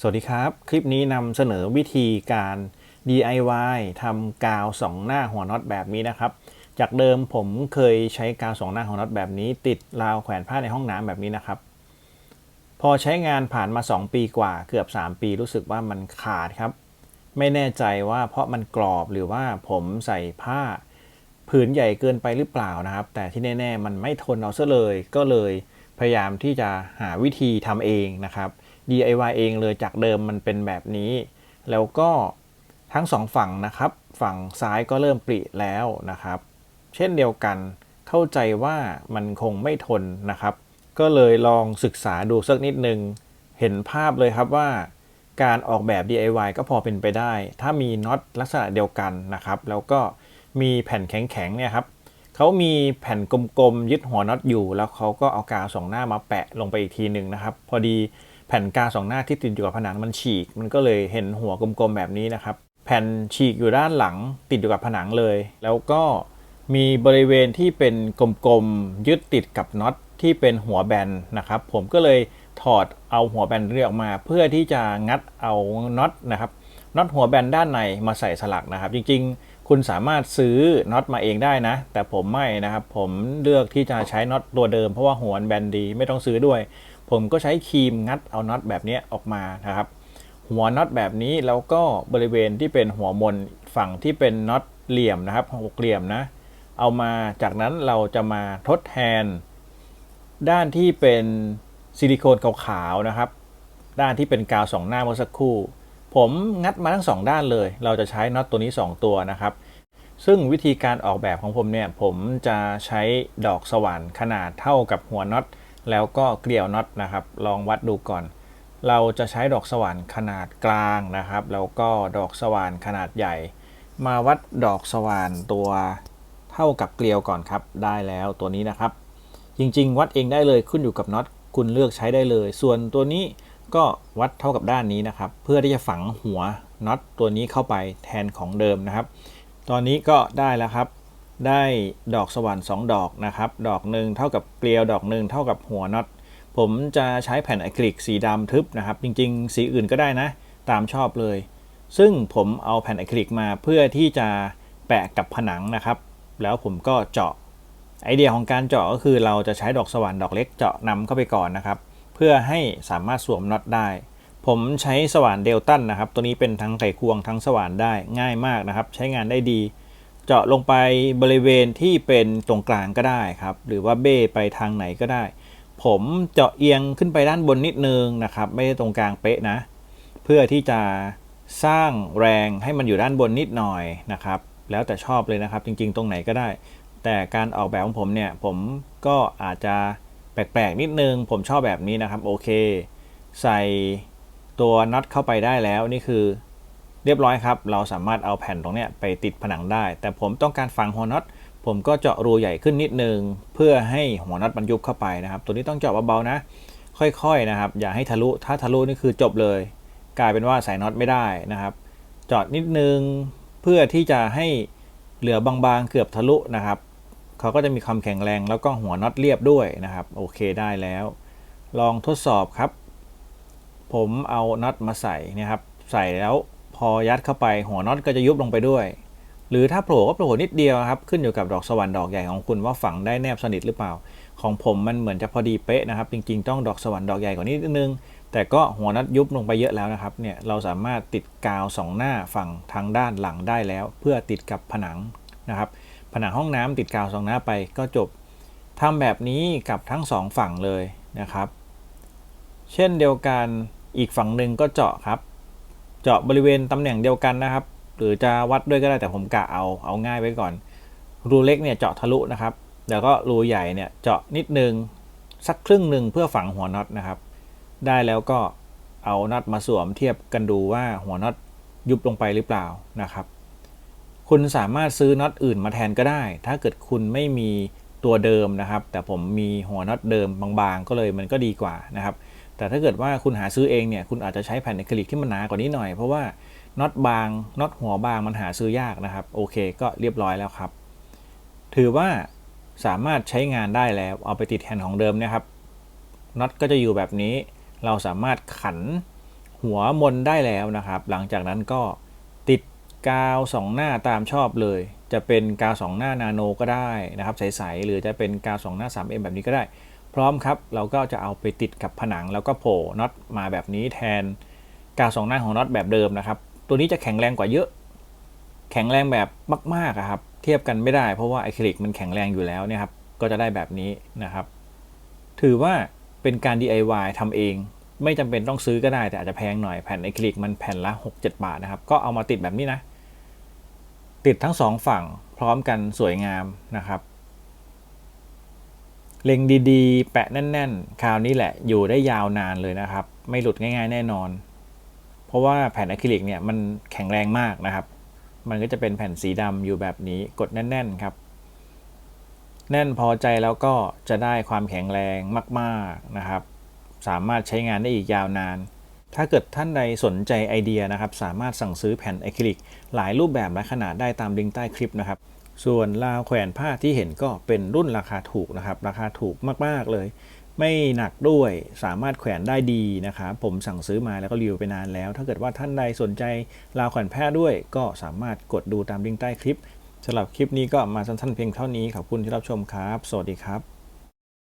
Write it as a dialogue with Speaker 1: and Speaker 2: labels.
Speaker 1: สวัสดีครับคลิปนี้นำเสนอวิธีการ DIY ทำกาวสองหน้าหัวน็อตแบบนี้นะครับจากเดิมผมเคยใช้กาวสองหน้าหัวน็อตแบบนี้ติดราวแขวนผ้าในห้องน้ำแบบนี้นะครับพอใช้งานผ่านมา2ปีกว่าเกือบ3ปีรู้สึกว่ามันขาดครับไม่แน่ใจว่าเพราะมันกรอบหรือว่าผมใส่ผ้าผืนใหญ่เกินไปหรือเปล่านะครับแต่ที่แน่ๆมันไม่ทนเอาซะเลยก็เลยพยายามที่จะหาวิธีทำเองนะครับ DIY เองเลยจากเดิมมันเป็นแบบนี้แล้วก็ทั้งสองฝั่งนะครับฝั่งซ้ายก็เริ่มปริแล้วนะครับเช่นเดียวกันเข้าใจว่ามันคงไม่ทนนะครับก็เลยลองศึกษาดูสักนิดนึงเห็นภาพเลยครับว่าการออกแบบ DIY ก็พอเป็นไปได้ถ้ามีน็อตลักษณะเดียวกันนะครับแล้วก็มีแผ่นแข็งๆเนี่ยครับเขามีแผ่นกลมๆยึดหัวน็อตอยู่แล้วเขาก็เอากาวสองหน้ามาแปะลงไปอีกทีหนึ่งนะครับพอดีแผ่นกาวสองหน้าที่ติดอยู่กับผนังมันฉีกมันก็เลยเห็นหัวกลมๆแบบนี้นะครับแผ่นฉีกอยู่ด้านหลังติดอยู่กับผนังเลยแล้วก็มีบริเวณที่เป็นกลมๆยึดติดกับน็อตที่เป็นหัวแบนนะครับผมก็เลยถอดเอาหัวแบนเรียออกมาเพื่อที่จะงัดเอาน็อตนะครับน็อตหัวแบนด้านในมาใส่สลักนะครับจริงๆคุณสามารถซื้อน็อตมาเองได้นะแต่ผมไม่นะครับผมเลือกที่จะใช้น็อตตัวเดิมเพราะว่าหัวแบนดีไม่ต้องซื้อด้วยผมก็ใช้ครีมงัดเอาน็อตแบบนี้ออกมานะครับหัวน็อตแบบนี้แล้วก็บริเวณที่เป็นหัวมนฝั่งที่เป็นน็อตเหลี่ยมนะครับหกเหลี่ยมนะเอามาจากนั้นเราจะมาทดแทนด้านที่เป็นซิลิโคนขาวๆนะครับด้านที่เป็นกาวสองหน้าเมื่อสักครู่ผมงัดมาทั้ง2ด้านเลยเราจะใช้น็อตตัวนี้2ตัวนะครับซึ่งวิธีการออกแบบของผมเนี่ยผมจะใช้ดอกสว่านขนาดเท่ากับหัวน็อตแล้วก็เกลียวน็อตนะครับลองวัดดูก่อนเราจะใช้ดอกสว่านขนาดกลางนะครับแล้วก็ดอกสว่านขนาดใหญ่มาวัดดอกสว่านตัวเท่ากับเกลียวก่อนครับได้แล้วตัวนี้นะครับจริงๆวัดเองได้เลยขึ้นอยู่กับน็อตคุณเลือกใช้ได้เลยส่วนตัวนี้ก็วัดเท่ากับด้านนี้นะครับเพื่อที่จะฝังหัวน็อตตัวนี้เข้าไปแทนของเดิมนะครับตอนนี้ก็ได้แล้วครับได้ดอกสว่าน2ดอกนะครับดอกหนึ่งเท่ากับเกลียวดอกหนึ่งเท่ากับหัวน็อตผมจะใช้แผ่นอะคริลิกสีดำทึบนะครับจริงๆสีอื่นก็ได้นะตามชอบเลยซึ่งผมเอาแผ่นอะคริลิกมาเพื่อที่จะแปะกับผนังนะครับแล้วผมก็เจาะไอเดียของการเจาะก็คือเราจะใช้ดอกสว่านดอกเล็กเจาะนำเข้าไปก่อนนะครับเพื่อให้สามารถสวมน็อตได้ผมใช้สว่านเดลตันนะครับตัวนี้เป็นทั้งไขควงทั้งสว่านได้ง่ายมากนะครับใช้งานได้ดีเจาะลงไปบริเวณที่เป็นตรงกลางก็ได้ครับหรือว่าเบ้ไปทางไหนก็ได้ผมเจาะเอียงขึ้นไปด้านบนนิดนึงนะครับไม่ได้ตรงกลางเป๊ะนะเพื่อที่จะสร้างแรงให้มันอยู่ด้านบนนิดหน่อยนะครับแล้วแต่ชอบเลยนะครับจริงๆตรงไหนก็ได้แต่การออกแบบของผมเนี่ยผมก็อาจจะแปลกๆนิดนึงผมชอบแบบนี้นะครับโอเคใส่ตัวน็อตเข้าไปได้แล้วนี่คือเรียบร้อยครับเราสามารถเอาแผ่นตรงเนี้ยไปติดผนังได้แต่ผมต้องการฝังหัวน็อตผมก็เจาะรูใหญ่ขึ้นนิดนึงเพื่อให้หัวน็อตมันยุบเข้าไปนะครับตัวนี้ต้องเจาะเบาๆนะค่อยๆนะครับอย่าให้ทะลุถ้าทะลุนี่คือจบเลยกลายเป็นว่าใส่น็อตไม่ได้นะครับเจาะนิดนึงเพื่อที่จะให้เหลือบางๆเกือบทะลุนะครับเขาก็จะมีความแข็งแรงแล้วก็หัวน็อตเรียบด้วยนะครับโอเคได้แล้วลองทดสอบครับผมเอาน็อตมาใส่นะครับใส่แล้วพอยัดเข้าไปหัวน็อตก็จะยุบลงไปด้วยหรือถ้าโผล่ก็โผล่นิดเดียวครับขึ้นอยู่กับดอกสว่านดอกใหญ่ของคุณว่าฝังได้แนบสนิทหรือเปล่าของผมมันเหมือนจะพอดีเป๊ะนะครับจริงๆต้องดอกสว่านดอกใหญ่กว่านี้นิดนึงแต่ก็หัวน็อตยุบลงไปเยอะแล้วนะครับเนี่ยเราสามารถติดกาว2หน้าฝั่งทางด้านหลังได้แล้วเพื่อติดกับผนังนะครับผนังห้องน้ำติดกาว2หน้าไปก็จบทำแบบนี้กับทั้ง2ฝั่งเลยนะครับเช่นเดียวกันอีกฝั่งหนึ่งก็เจาะครับเจาะบริเวณตำแหน่งเดียวกันนะครับหรือจะวัดด้วยก็ได้แต่ผมกะเอาง่ายไว้ก่อนรูเล็กเนี่ยเจาะทะลุนะครับแล้วก็รูใหญ่เนี่ยเจาะนิดนึงสักครึ่งหนึ่งเพื่อฝังหัวน็อตนะครับได้แล้วก็เอาน็อตมาสวมเทียบกันดูว่าหัวน็อตยุบลงไปหรือเปล่านะครับคุณสามารถซื้อน็อตอื่นมาแทนก็ได้ถ้าเกิดคุณไม่มีตัวเดิมนะครับแต่ผมมีหัวน็อตเดิมบางๆก็เลยมันก็ดีกว่านะครับแต่ถ้าเกิดว่าคุณหาซื้อเองเนี่ยคุณอาจจะใช้แผ่นอะคริลิกที่มันหนากว่านี้หน่อยเพราะว่าน็อตบางน็อตหัวบางมันหาซื้อยากนะครับโอเคก็เรียบร้อยแล้วครับถือว่าสามารถใช้งานได้แล้วเอาไปติดแทนของเดิมนะครับน็อตก็จะอยู่แบบนี้เราสามารถขัน หัวมนได้แล้วนะครับหลังจากนั้นก็ติดกาว2หน้าตามชอบเลยจะเป็นกาว2หน้านาโนก็ได้นะครับใสๆหรือจะเป็นกาว2หน้า 3M แบบนี้ก็ได้พร้อมครับเราก็จะเอาไปติดกับผนังแล้วก็โผล่น็อตมาแบบนี้แทนกาว2หน้าของน็อตแบบเดิมนะครับตัวนี้จะแข็งแรงกว่าเยอะแข็งแรงแบบมากๆครับเทียบกันไม่ได้เพราะว่าอะคริลิกมันแข็งแรงอยู่แล้วเนี่ยครับก็จะได้แบบนี้นะครับถือว่าเป็นการ DIY ทำเองไม่จำเป็นต้องซื้อก็ได้แต่อาจจะแพงหน่อยแผ่นอะคริลิกมันแผ่นละ 6-7 บาทนะครับก็เอามาติดแบบนี้นะติดทั้งสองฝั่งพร้อมกันสวยงามนะครับเล็งดีๆแปะแน่นๆคราวนี้แหละอยู่ได้ยาวนานเลยนะครับไม่หลุดง่ายๆแน่นอนเพราะว่าแผ่นอะคริลิกเนี่ยมันแข็งแรงมากนะครับมันก็จะเป็นแผ่นสีดำอยู่แบบนี้กดแน่นๆครับแน่นพอใจแล้วก็จะได้ความแข็งแรงมากๆนะครับสามารถใช้งานได้อีกยาวนานถ้าเกิดท่านใดสนใจไอเดียนะครับสามารถสั่งซื้อแผ่นอะคริลิกหลายรูปแบบและขนาดได้ตามลิงก์ใต้คลิปนะครับส่วนราวแขวนผ้าที่เห็นก็เป็นรุ่นราคาถูกนะครับราคาถูกมากๆเลยไม่หนักด้วยสามารถแขวนได้ดีนะครับผมสั่งซื้อมาแล้วก็รีวิวไปนานแล้วถ้าเกิดว่าท่านใดสนใจราวแขวนผ้าด้วยก็สามารถกดดูตามลิงก์ใต้คลิปสำหรับคลิปนี้ก็มาสั้นๆเพียงเท่านี้ขอบคุณที่รับชมครับสวัสดีครับ